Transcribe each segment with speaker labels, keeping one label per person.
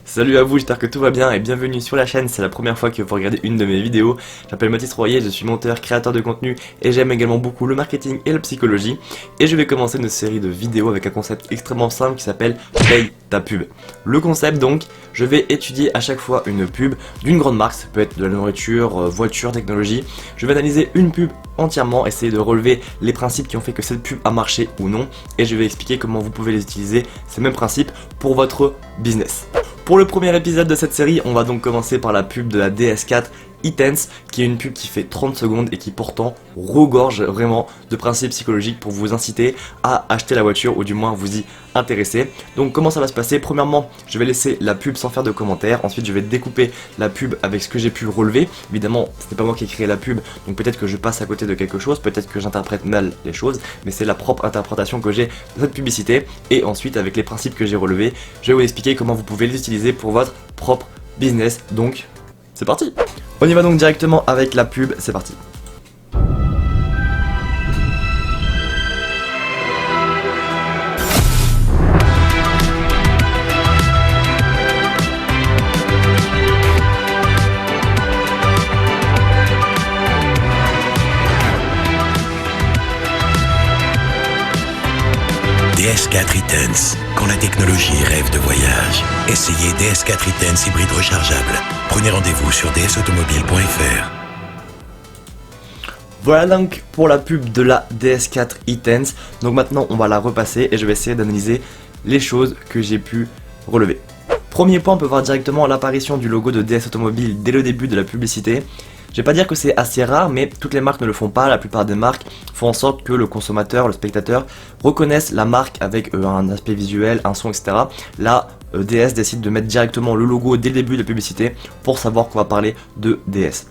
Speaker 1: Salut à vous, j'espère que tout va bien et bienvenue sur la chaîne, c'est la première fois que vous regardez une de mes vidéos. Je m'appelle Mathis Royer, je suis monteur, créateur de contenu et j'aime également beaucoup le marketing et la psychologie. Et je vais commencer une série de vidéos avec un concept extrêmement simple qui s'appelle Paye ta pub. Le concept donc, je vais étudier à chaque fois une pub d'une grande marque, ça peut être de la nourriture, voiture, technologie. Je vais analyser une pub entièrement, essayer de relever les principes qui ont fait que cette pub a marché ou non. Et je vais expliquer comment vous pouvez les utiliser, ces mêmes principes, pour votre business. Pour le premier épisode de cette série, on va donc commencer par la pub de la DS4 e-Tense, qui est une pub qui fait 30 secondes et qui pourtant regorge vraiment de principes psychologiques pour vous inciter à acheter la voiture ou du moins vous y intéresser. Donc comment ça va se passer? Premièrement, je vais laisser la pub sans faire de commentaires, ensuite je vais découper la pub avec ce que j'ai pu relever. Évidemment, ce n'est pas moi qui ai créé la pub, donc peut-être que je passe à côté de quelque chose, peut-être que j'interprète mal les choses, mais c'est la propre interprétation que j'ai de cette publicité. Et ensuite, avec les principes que j'ai relevés, je vais vous expliquer comment vous pouvez les utiliser pour votre propre business. Donc, c'est parti! On y va donc directement avec la pub, c'est parti.
Speaker 2: DS4 e-Tense, quand la technologie rêve de voyage. Essayez DS4 e-Tense hybride rechargeable. Prenez rendez-vous sur dsautomobile.fr.
Speaker 1: Voilà donc pour la pub de la DS4 e-Tense. Donc maintenant on va la repasser et je vais essayer d'analyser les choses que j'ai pu relever. Premier point, on peut voir directement l'apparition du logo de DS Automobile dès le début de la publicité. Je vais pas dire que c'est assez rare, mais toutes les marques ne le font pas. La plupart des marques font en sorte que le consommateur, le spectateur, reconnaisse la marque avec un aspect visuel, un son, etc. Là, DS décide de mettre directement le logo dès le début de la publicité pour savoir qu'on va parler de DS.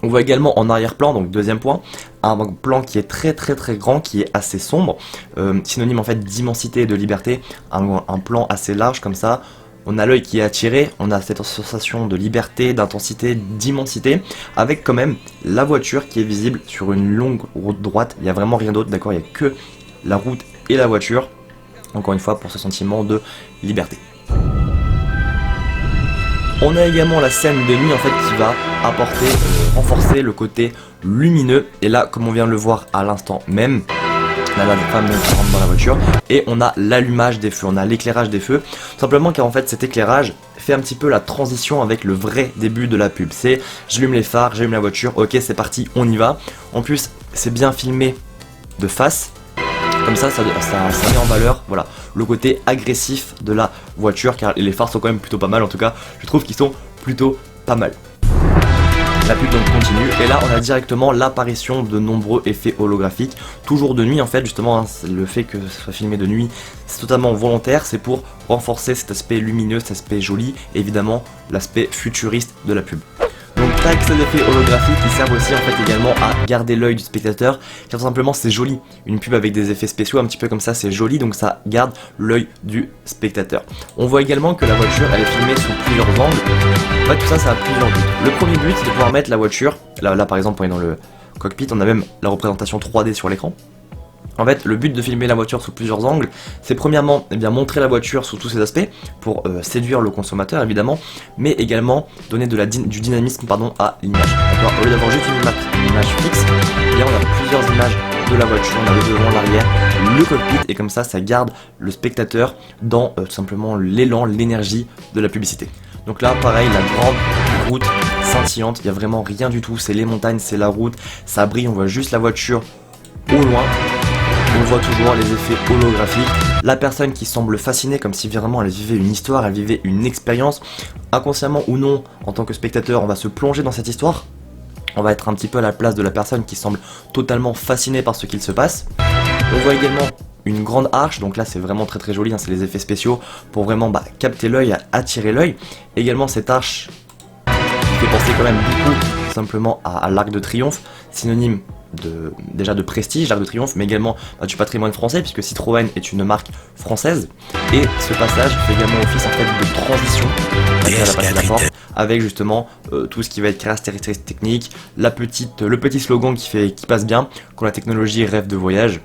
Speaker 1: On voit également en arrière-plan, donc deuxième point, un plan qui est très grand, qui est assez sombre, synonyme en fait d'immensité et de liberté, un plan assez large comme ça. On a l'œil qui est attiré, on a cette sensation de liberté, d'intensité, d'immensité, avec quand même la voiture qui est visible sur une longue route droite. Il n'y a vraiment rien d'autre, d'accord, il n'y a que la route et la voiture, encore une fois pour ce sentiment de liberté. On a également la scène de nuit en fait qui va apporter, renforcer le côté lumineux, et là comme on vient de le voir à l'instant même, là la femme qui rentre dans la voiture et on a l'allumage des feux, on a l'éclairage des feux, simplement car en fait cet éclairage fait un petit peu la transition avec le vrai début de la pub. C'est j'allume les phares, j'allume la voiture, ok c'est parti, on y va. En plus c'est bien filmé de face, comme ça met en valeur voilà, le côté agressif de la voiture, car les phares sont quand même plutôt pas mal, en tout cas je trouve qu'ils sont plutôt pas mal. La pub donc continue et là on a directement l'apparition de nombreux effets holographiques, toujours de nuit en fait justement, hein, le fait que ce soit filmé de nuit c'est totalement volontaire, c'est pour renforcer cet aspect lumineux, cet aspect joli et évidemment l'aspect futuriste de la pub. Donc tac, ces effets holographiques qui servent aussi en fait également à garder l'œil du spectateur, car tout simplement c'est joli, une pub avec des effets spéciaux un petit peu comme ça c'est joli, donc ça garde l'œil du spectateur. On voit également que la voiture elle est filmée sous plusieurs angles, en fait tout ça ça a plusieurs buts. Le premier but c'est de pouvoir mettre la voiture, là par exemple on est dans le cockpit, on a même la représentation 3D sur l'écran. En fait, le but de filmer la voiture sous plusieurs angles, c'est premièrement montrer la voiture sous tous ses aspects, pour séduire le consommateur évidemment, mais également donner du dynamisme à l'image. Au lieu d'avoir juste une image fixe, on a plusieurs images de la voiture, on a le devant, l'arrière, le cockpit, et comme ça, ça garde le spectateur dans tout simplement l'élan, l'énergie de la publicité. Donc là, pareil, la grande route scintillante, il n'y a vraiment rien du tout, c'est les montagnes, c'est la route, ça brille, on voit juste la voiture au loin. On voit toujours les effets holographiques, la personne qui semble fascinée comme si vraiment elle vivait une histoire, elle vivait une expérience, inconsciemment ou non, en tant que spectateur, on va se plonger dans cette histoire, on va être un petit peu à la place de la personne qui semble totalement fascinée par ce qu'il se passe. On voit également une grande arche, donc là c'est vraiment très joli, hein, c'est les effets spéciaux pour vraiment capter l'œil, attirer l'œil. Également cette arche qui fait penser quand même beaucoup simplement à l'Arc de Triomphe, synonyme déjà de prestige, l'Arc de Triomphe, mais également du patrimoine français, puisque Citroën est une marque française. Et ce passage fait également office en fait de transition avec justement tout ce qui va être caractéristiques techniques, le petit slogan qui passe bien, quand la technologie rêve de voyage.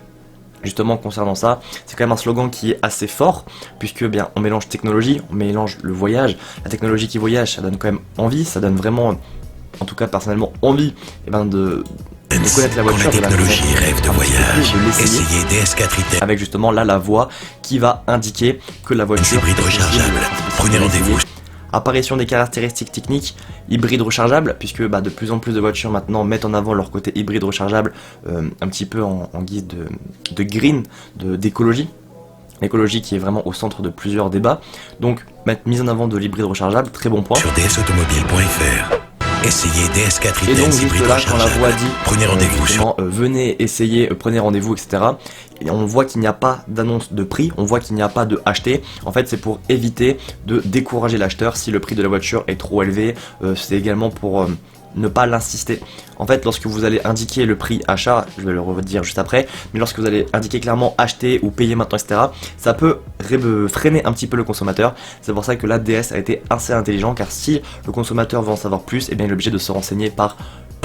Speaker 1: Justement concernant ça, c'est quand même un slogan qui est assez fort, puisque bien on mélange technologie, on mélange le voyage, la technologie qui voyage, ça donne quand même envie, ça donne vraiment, en tout cas personnellement, envie de connaître la voiture,
Speaker 2: quand la technologie rêve de voyage, essayez DS4 Iten.
Speaker 1: avec justement là la voix qui va indiquer que la voiture
Speaker 2: hybride rechargeable. Prenez rendez-vous.
Speaker 1: Apparition des caractéristiques techniques, hybride rechargeable, puisque de plus en plus de voitures maintenant mettent en avant leur côté hybride rechargeable, un petit peu en guise de green, d'écologie. L'écologie qui est vraiment au centre de plusieurs débats. Donc, mise en avant de l'hybride rechargeable, très bon point.
Speaker 2: Sur dsautomobile.fr. Essayez DS4
Speaker 1: Et donc
Speaker 2: Iten hybride
Speaker 1: juste là, quand la voix
Speaker 2: rechargeable.
Speaker 1: dit
Speaker 2: Prenez rendez-vous sur
Speaker 1: venez essayer, prenez rendez-vous, etc. Et on voit qu'il n'y a pas d'annonce de prix, on voit qu'il n'y a pas de acheter. En fait, c'est pour éviter de décourager l'acheteur si le prix de la voiture est trop élevé. C'est également pour ne pas l'insister. En fait, lorsque vous allez indiquer le prix achat, je vais le redire juste après, mais lorsque vous allez indiquer clairement acheter ou payer maintenant, etc., ça peut freiner un petit peu le consommateur. C'est pour ça que la DS a été assez intelligent, car si le consommateur veut en savoir plus, eh bien il est obligé de se renseigner par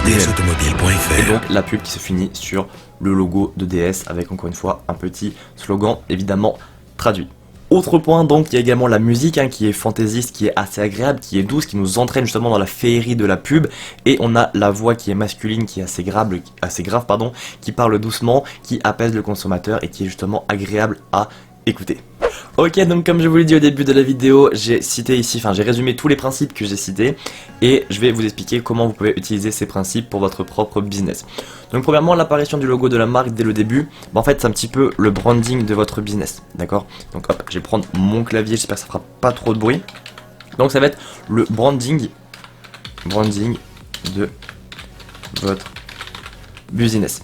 Speaker 2: dsautomobile.fr.
Speaker 1: et donc la pub qui se finit sur le logo de DS avec encore une fois un petit slogan évidemment traduit. Autre point donc, il y a également la musique qui est fantaisiste, qui est assez agréable, qui est douce, qui nous entraîne justement dans la féerie de la pub, et on a la voix qui est masculine, qui est assez grave, qui parle doucement, qui apaise le consommateur et qui est justement agréable à écouter. Ok, donc comme je vous l'ai dit au début de la vidéo, j'ai résumé tous les principes que j'ai cités et je vais vous expliquer comment vous pouvez utiliser ces principes pour votre propre business. Donc premièrement, l'apparition du logo de la marque dès le début, en fait c'est un petit peu le branding de votre business, d'accord? Donc hop, je vais prendre mon clavier, j'espère que ça fera pas trop de bruit. Donc ça va être le branding de votre business.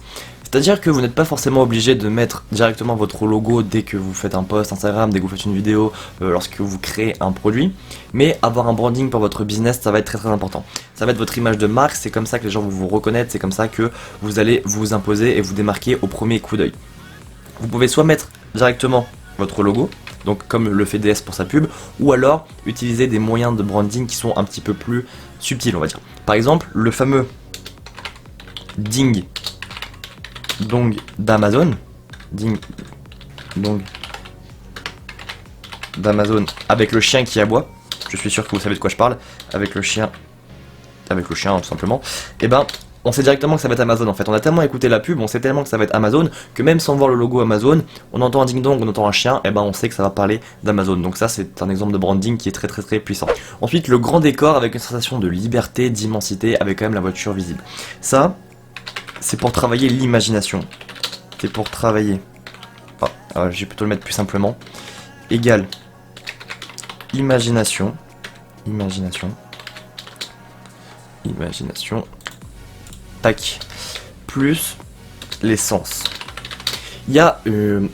Speaker 1: C'est-à-dire que vous n'êtes pas forcément obligé de mettre directement votre logo dès que vous faites un post Instagram, dès que vous faites une vidéo, lorsque vous créez un produit, mais avoir un branding pour votre business, ça va être très très important. Ça va être votre image de marque, c'est comme ça que les gens vont vous reconnaître, c'est comme ça que vous allez vous imposer et vous démarquer au premier coup d'œil. Vous pouvez soit mettre directement votre logo, donc comme le fait DS pour sa pub, ou alors utiliser des moyens de branding qui sont un petit peu plus subtils, on va dire. Par exemple, le fameux ding dong d'Amazon, ding dong d'Amazon avec le chien qui aboie. Je suis sûr que vous savez de quoi je parle. Avec le chien tout simplement. Et on sait directement que ça va être Amazon en fait. On a tellement écouté la pub, on sait tellement que ça va être Amazon, que même sans voir le logo Amazon, on entend un ding dong, on entend un chien, et on sait que ça va parler d'Amazon. Donc ça c'est un exemple de branding qui est très très très puissant. Ensuite le grand décor avec une sensation de liberté, d'immensité, avec quand même la voiture visible. Ça, c'est pour travailler l'imagination. C'est pour travailler. Je vais plutôt le mettre plus simplement. Égal. Imagination. Tac. Plus les sens. Il y a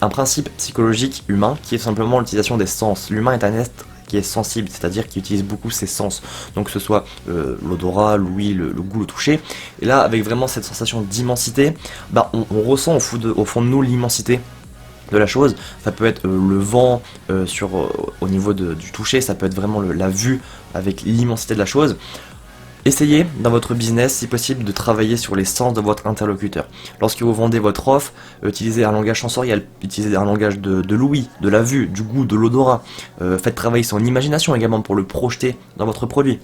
Speaker 1: un principe psychologique humain qui est simplement l'utilisation des sens. L'humain est un être qui est sensible, c'est-à-dire qui utilise beaucoup ses sens, donc que ce soit l'odorat, l'ouïe, le goût, le toucher, et là avec vraiment cette sensation d'immensité, on ressent au fond de nous l'immensité de la chose. Ça peut être le vent au niveau du toucher, ça peut être vraiment la vue avec l'immensité de la chose. Essayez dans votre business, si possible, de travailler sur les sens de votre interlocuteur. Lorsque vous vendez votre offre, utilisez un langage sensoriel, utilisez un langage de l'ouïe, de la vue, du goût, de l'odorat. Faites travailler son imagination également pour le projeter dans votre produit.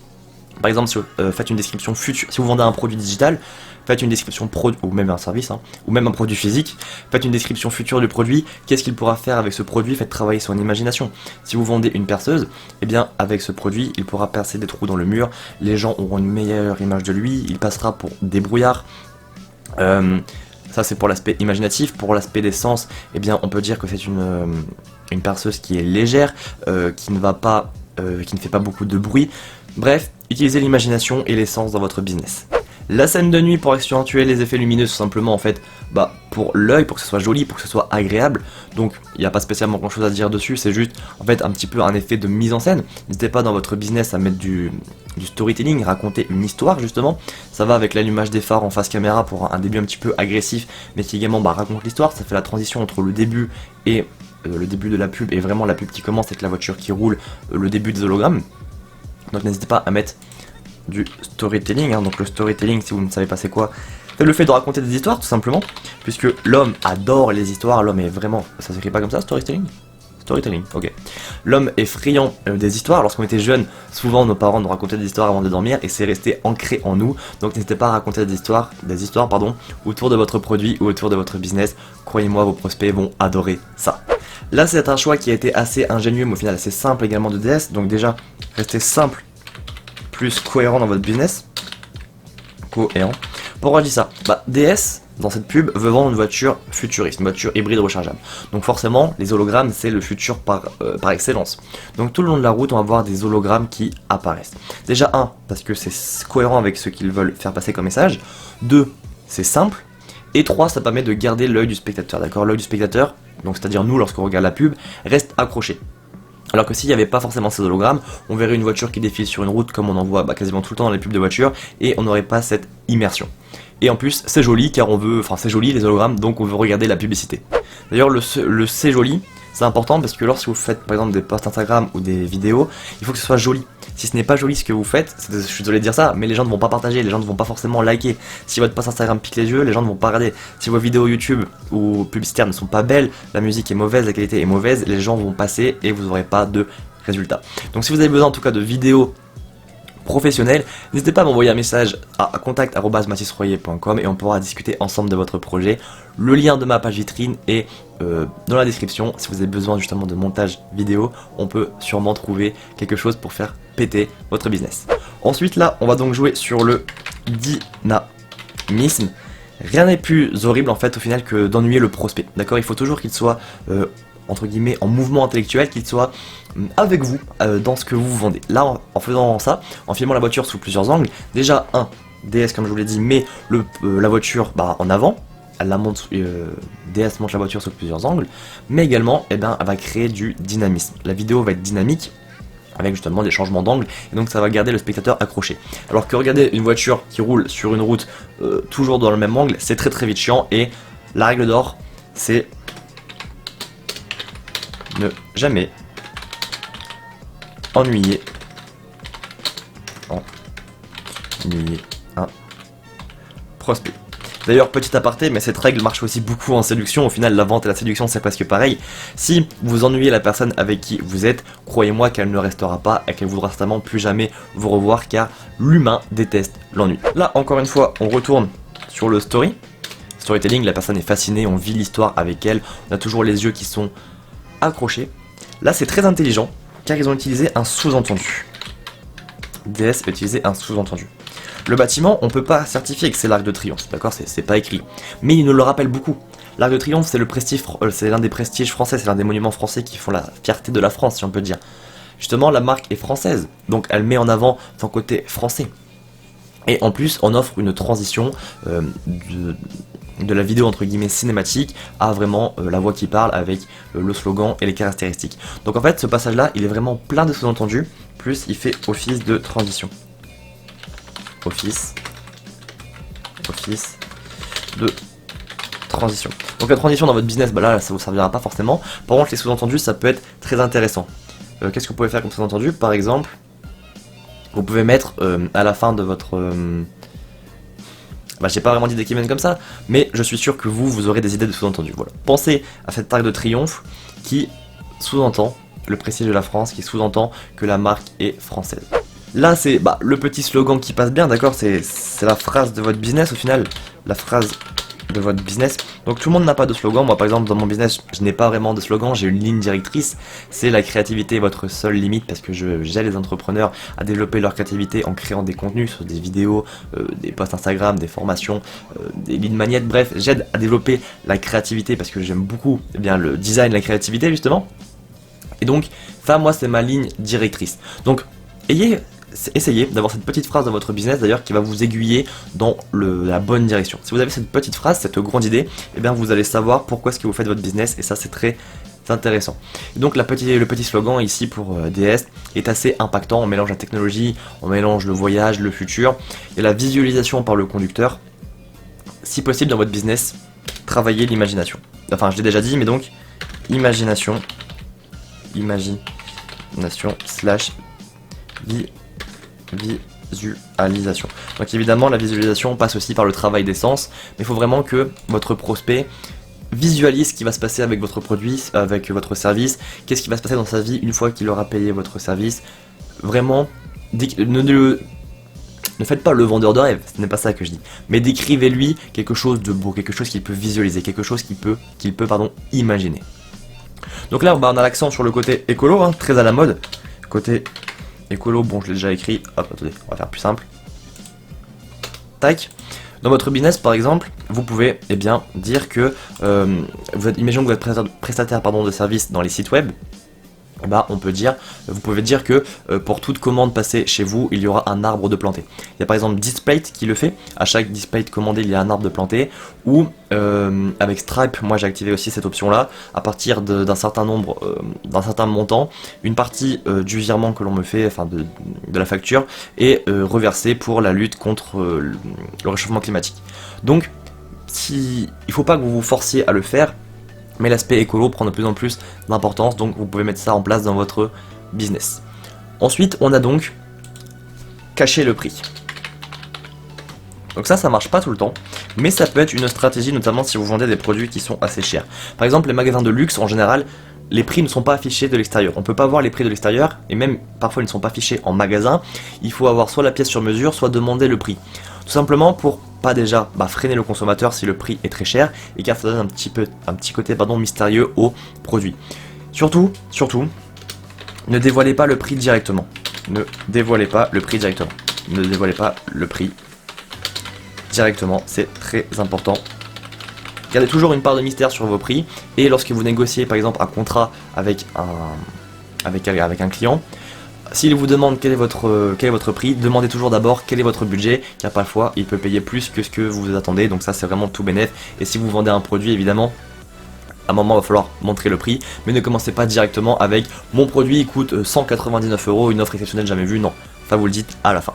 Speaker 1: Par exemple, faites une description future. Si vous vendez un produit digital, faites une description ou même un service, ou même un produit physique, faites une description future du produit, qu'est-ce qu'il pourra faire avec ce produit, faites travailler son imagination. Si vous vendez une perceuse, avec ce produit, il pourra percer des trous dans le mur, les gens auront une meilleure image de lui, il passera pour débrouillard. Ça c'est pour l'aspect imaginatif. Pour l'aspect des sens, on peut dire que c'est une perceuse qui est légère, qui ne fait pas beaucoup de bruit. Bref, utilisez l'imagination et les sens dans votre business. La scène de nuit pour accentuer les effets lumineux, tout simplement en fait pour l'œil, pour que ce soit joli, pour que ce soit agréable. Donc il n'y a pas spécialement grand chose à dire dessus, c'est juste en fait un petit peu un effet de mise en scène. N'hésitez pas dans votre business à mettre du storytelling, raconter une histoire justement. Ça va avec l'allumage des phares en face caméra pour un début un petit peu agressif, mais qui également raconte l'histoire. Ça fait la transition entre le début et le début de la pub et vraiment la pub qui commence avec la voiture qui roule, le début des hologrammes. Donc n'hésitez pas à mettre du storytelling, donc le storytelling, si vous ne savez pas c'est quoi, C'est le fait de raconter des histoires tout simplement, puisque l'homme adore les histoires, l'homme est vraiment... Ça s'écrit pas comme ça, storytelling? Storytelling, ok. L'homme est friand des histoires. Lorsqu'on était jeune, souvent nos parents nous racontaient des histoires avant de dormir et c'est resté ancré en nous. Donc n'hésitez pas à raconter des histoires autour de votre produit ou autour de votre business. Croyez-moi, vos prospects vont adorer ça. Là, c'est un choix qui a été assez ingénieux, mais au final assez simple également de DS. Donc déjà, restez simple, plus cohérent dans votre business. Cohérent. Pourquoi je dis ça? DS, dans cette pub, veut vendre une voiture futuriste, une voiture hybride rechargeable. Donc forcément, les hologrammes, c'est le futur par excellence. Donc tout le long de la route, on va voir des hologrammes qui apparaissent. Déjà, parce que c'est cohérent avec ce qu'ils veulent faire passer comme message. 2, c'est simple. Et 3, ça permet de garder l'œil du spectateur, d'accord? L'œil du spectateur, donc c'est-à-dire nous, lorsqu'on regarde la pub, reste accroché. Alors que s'il n'y avait pas forcément ces hologrammes, on verrait une voiture qui défile sur une route comme on en voit quasiment tout le temps dans les pubs de voitures et on n'aurait pas cette immersion. Et en plus, c'est joli car c'est joli les hologrammes, donc on veut regarder la publicité. D'ailleurs, le c'est joli, c'est important parce que lorsque vous faites par exemple des posts Instagram ou des vidéos, il faut que ce soit joli. Si ce n'est pas joli ce que vous faites, je suis désolé de dire ça, mais les gens ne vont pas partager, les gens ne vont pas forcément liker. Si votre post Instagram pique les yeux, les gens ne vont pas regarder. Si vos vidéos YouTube ou publicitaires ne sont pas belles, la musique est mauvaise, la qualité est mauvaise, les gens vont passer et vous n'aurez pas de résultats. Donc si vous avez besoin en tout cas de vidéos professionnel, n'hésitez pas à m'envoyer un message à contact@mathysroyer.com et on pourra discuter ensemble de votre projet. Le lien de ma page vitrine est dans la description. Si vous avez besoin justement de montage vidéo, on peut sûrement trouver quelque chose pour faire péter votre business. Ensuite là, on va donc jouer sur le dynamisme. Rien n'est plus horrible en fait au final que d'ennuyer le prospect, d'accord? Il faut toujours qu'il soit entre guillemets en mouvement intellectuel, qu'il soit avec vous dans ce que vous vendez. Là en faisant ça, en filmant la voiture sous plusieurs angles, déjà DS comme je vous l'ai dit met la voiture en avant, elle la monte, DS monte la voiture sous plusieurs angles, mais également elle va créer du dynamisme. La vidéo va être dynamique avec justement des changements d'angle et donc ça va garder le spectateur accroché. Alors que regarder une voiture qui roule sur une route toujours dans le même angle, c'est très vite chiant et la règle d'or c'est ne jamais ennuyer un prospect. D'ailleurs, petit aparté, mais cette règle marche aussi beaucoup en séduction. Au final, la vente et la séduction, c'est presque pareil. Si vous ennuyez la personne avec qui vous êtes, croyez-moi qu'elle ne restera pas et qu'elle voudra certainement plus jamais vous revoir car l'humain déteste l'ennui. Là, encore une fois, on retourne sur le storytelling. La personne est fascinée, on vit l'histoire avec elle, on a toujours les yeux qui sont accrochés. Là, c'est très intelligent car ils ont utilisé un sous-entendu. DS a utilisé un sous-entendu. Le bâtiment, on peut pas certifier que c'est l'Arc de Triomphe, d'accord, c'est pas écrit. Mais il nous le rappelle beaucoup. L'Arc de Triomphe, c'est le prestige, c'est l'un des prestiges français, c'est l'un des monuments français qui font la fierté de la France, si on peut dire. Justement, la marque est française, donc elle met en avant son côté français. Et en plus, on offre une transition de la vidéo entre guillemets cinématique à vraiment la voix qui parle avec le slogan et les caractéristiques. Donc en fait, ce passage-là, il est vraiment plein de sous-entendus, plus il fait office de transition. Office de transition. Donc la transition dans votre business, là ça vous servira pas forcément. Par contre les sous-entendus ça peut être très intéressant. Qu'est-ce que vous pouvez faire comme sous-entendu? Par exemple, vous pouvez mettre à la fin de votre... j'ai pas vraiment d'idée qui viennent comme ça, mais je suis sûr que vous aurez des idées de sous-entendus. Voilà. Pensez à cette Arc de Triomphe qui sous-entend le prestige de la France, qui sous-entend que la marque est française. Là c'est le petit slogan qui passe bien, d'accord, c'est la phrase de votre business au final, la phrase de votre business. Donc tout le monde n'a pas de slogan, moi par exemple dans mon business je n'ai pas vraiment de slogan, j'ai une ligne directrice, c'est la créativité est votre seule limite parce que j'aide les entrepreneurs à développer leur créativité en créant des contenus sur des vidéos, des posts Instagram, des formations, des lignes magnettes, bref j'aide à développer la créativité parce que j'aime beaucoup le design, la créativité justement. Et donc ça moi c'est ma ligne directrice. Donc essayez d'avoir cette petite phrase dans votre business d'ailleurs qui va vous aiguiller dans la bonne direction. Si vous avez cette petite phrase, cette grande idée, vous allez savoir pourquoi est-ce que vous faites votre business et ça c'est très intéressant. Et donc le petit slogan ici pour DS est assez impactant, on mélange la technologie, on mélange le voyage, le futur, et la visualisation par le conducteur. Si possible dans votre business, travaillez l'imagination. Enfin je l'ai déjà dit mais donc imagination slash visualisation. Donc évidemment la visualisation passe aussi par le travail des sens, mais il faut vraiment que votre prospect visualise ce qui va se passer avec votre produit, avec votre service, qu'est-ce qui va se passer dans sa vie une fois qu'il aura payé votre service. Vraiment, ne faites pas le vendeur de rêve, ce n'est pas ça que je dis, mais décrivez-lui quelque chose de beau, quelque chose qu'il peut visualiser, quelque chose qu'il peut imaginer. Donc là, on a l'accent sur le côté écolo, hein, très à la mode. Côté écolo, bon, je l'ai déjà écrit. Hop, attendez, on va faire plus simple. Tac. Dans votre business, par exemple, vous pouvez dire que imaginons que vous êtes prestataire de service dans les sites web. Vous pouvez dire que pour toute commande passée chez vous, il y aura un arbre de planté. Il y a par exemple Displate qui le fait. À chaque Displate commandé, il y a un arbre de planté. Ou avec Stripe, moi j'ai activé aussi cette option-là. À partir d'un certain nombre, d'un certain montant, une partie du virement que l'on me fait, enfin de la facture, est reversée pour la lutte contre le réchauffement climatique. Donc, il ne faut pas que vous vous forciez à le faire. Mais l'aspect écolo prend de plus en plus d'importance, donc vous pouvez mettre ça en place dans votre business. Ensuite, on a donc caché le prix. Donc ça marche pas tout le temps, mais ça peut être une stratégie, notamment si vous vendez des produits qui sont assez chers. Par exemple, les magasins de luxe, en général, les prix ne sont pas affichés de l'extérieur. On peut pas voir les prix de l'extérieur, et même parfois ils ne sont pas affichés en magasin. Il faut avoir soit la pièce sur mesure, soit demander le prix. Tout simplement pour pas déjà freiner le consommateur si le prix est très cher, et car ça donne un petit côté mystérieux au produit. Surtout, ne dévoilez pas le prix directement. Ne dévoilez pas le prix directement. Ne dévoilez pas le prix directement, c'est très important. Gardez toujours une part de mystère sur vos prix, et lorsque vous négociez par exemple un contrat avec un client, s'il vous demande quel est votre prix, demandez toujours d'abord quel est votre budget, car parfois il peut payer plus que ce que vous attendez, donc ça c'est vraiment tout bénef. Et si vous vendez un produit, évidemment, à un moment il va falloir montrer le prix, mais ne commencez pas directement avec mon produit coûte 199 €, une offre exceptionnelle jamais vue, non, ça vous le dites à la fin.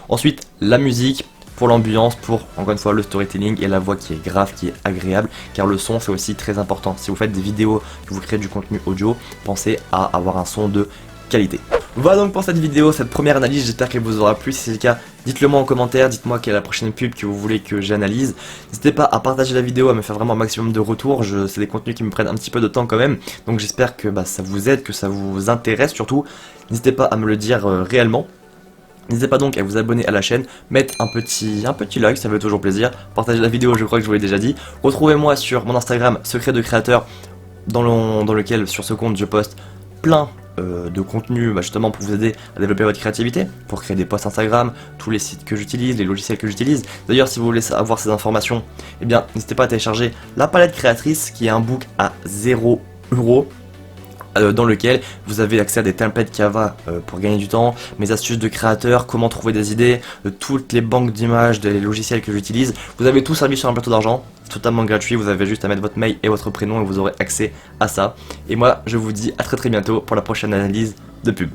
Speaker 1: Ensuite, la musique, pour l'ambiance, pour encore une fois le storytelling et la voix qui est grave, qui est agréable, car le son c'est aussi très important. Si vous faites des vidéos, que vous créez du contenu audio, pensez à avoir un son de qualité. Voilà donc pour cette vidéo, cette première analyse, j'espère qu'elle vous aura plu. Si c'est le cas, dites-le moi en commentaire, dites-moi quelle est la prochaine pub que vous voulez que j'analyse. N'hésitez pas à partager la vidéo, à me faire vraiment un maximum de retours, c'est des contenus qui me prennent un petit peu de temps quand même, donc j'espère que ça vous aide, que ça vous intéresse surtout. N'hésitez pas à me le dire réellement. N'hésitez pas donc à vous abonner à la chaîne, mettre un petit like, ça fait toujours plaisir. Partagez la vidéo, je crois que je vous l'ai déjà dit. Retrouvez-moi sur mon Instagram, Secret de Créateur, dans lequel sur ce compte je poste plein de contenu justement pour vous aider à développer votre créativité, pour créer des posts Instagram, tous les sites que j'utilise, les logiciels que j'utilise. D'ailleurs, si vous voulez avoir ces informations, n'hésitez pas à télécharger la palette créatrice, qui est un book à 0 €. Dans lequel vous avez accès à des templates Canva pour gagner du temps, mes astuces de créateur, comment trouver des idées, toutes les banques d'images, des logiciels que j'utilise. Vous avez tout servi sur un plateau d'argent, totalement gratuit, vous avez juste à mettre votre mail et votre prénom et vous aurez accès à ça. Et moi je vous dis à très bientôt pour la prochaine analyse de pub.